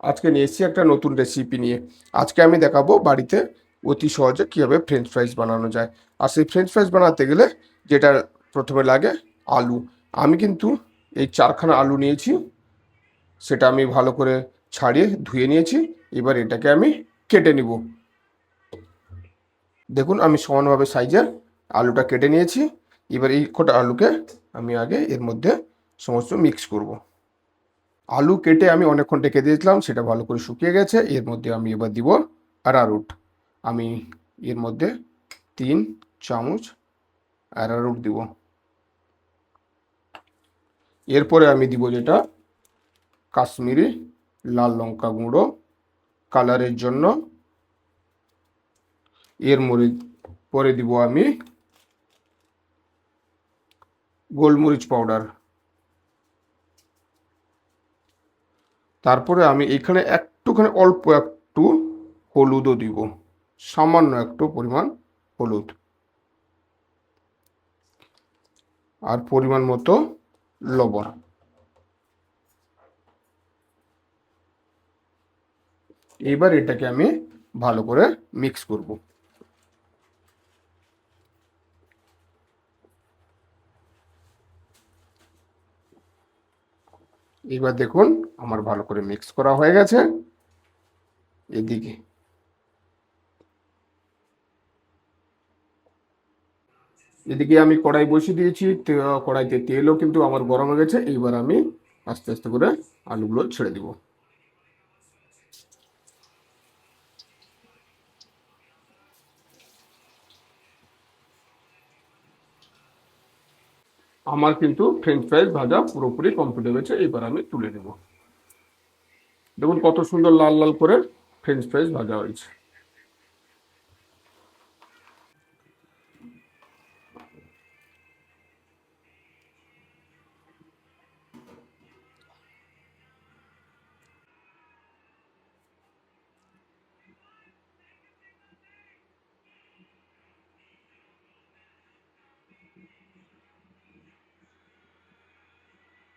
আজকে নিয়ে এসেছি একটা নতুন রেসিপি নিয়ে। আজকে আমি দেখাবো বাড়িতে অতি সহজে কীভাবে ফ্রেঞ্চ ফ্রাইজ বানানো যায়। আর সেই ফ্রেঞ্চ ফ্রাইজ বানাতে গেলে যেটা প্রথমে লাগে আলু। আমি কিন্তু এই 4খানা আলু নিয়েছি, সেটা আমি ভালো করে ছাড়িয়ে ধুয়ে নিয়েছি। এবার এটাকে আমি কেটে নিব। দেখুন আমি সমানভাবে সাইজের আলুটা কেটে নিয়েছি। এবার এই কটা আলুকে আমি আগে এর মধ্যে সমস্ত মিক্স করব। আলু কেটে আমি অনেকক্ষণ রেখে দিয়েছিলাম, সেটা ভালো করে শুকিয়ে গেছে। এর মধ্যে আমি এবার দিব অ্যারারুট। আমি এর মধ্যে 3 চামচ অ্যারারুট দিব। এরপরে আমি দিব যেটা কাশ্মীরি লাল লঙ্কা গুঁড়ো কালারের জন্য। এর পরে দিব আমি গোলমরিচ পাউডার। তারপরে আমি এখানে একটুখানি অল্প একটু হলুদও দিব, সামান্য একটু পরিমাণ হলুদ, আর পরিমাণ মতো লবণ। এবার এটাকে আমি ভালো করে মিক্স করব। এবার দেখুন আমার ভালো করে মিক্স করা হয়ে গেছে। এদিকে এদিকে আমি কড়াই বসিয়ে দিয়েছি, কড়াইতে তেলও কিন্তু আমার গরম হয়ে গেছে। এইবার আমি আস্তে আস্তে করে আলুগুলো ছেড়ে দিব। আমার কিন্তু ফ্রেঞ্চ ফ্রাইজ ভাজা পুরোপুরি কমপ্লিট হয়ে গেছে। এবার আমি তুলে নেব। দেখুন কত সুন্দর লাল লাল করে ফ্রেঞ্চ ফ্রাইজ ভাজা হয়েছে।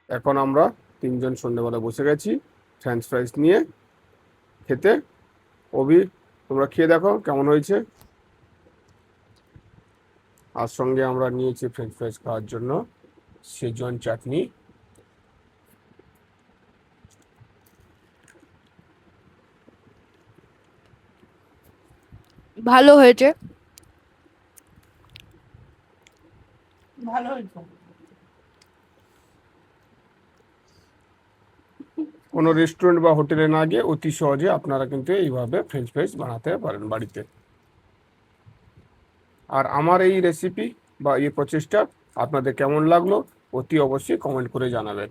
এখন আমরা 3জন সন্ধ্যেবেলা বসে গেছি ফ্রেঞ্চ ফ্রাইজ নিয়ে খেতে। অভি, তোমরা খেয়ে দেখো কেমন হয়েছে। আর সঙ্গে আমরা নিয়েছি ফ্রেঞ্চ ফ্রাইজ খাওয়ার জন্য শেজওয়ান চাটনি। ভালো হয়েছে। ভালো হয়েছে। কোনো রেস্টুরেন্ট বা হোটেলে না গিয়ে অতি সহজে আপনারা কিন্তু এইভাবে ফ্রেঞ্চ ফ্রাইজ বানাতে পারেন বাড়িতে। আর আমার এই রেসিপি বা এই প্রচেষ্টা আপনাদের কেমন লাগলো অতি অবশ্যই কমেন্ট করে জানাবেন।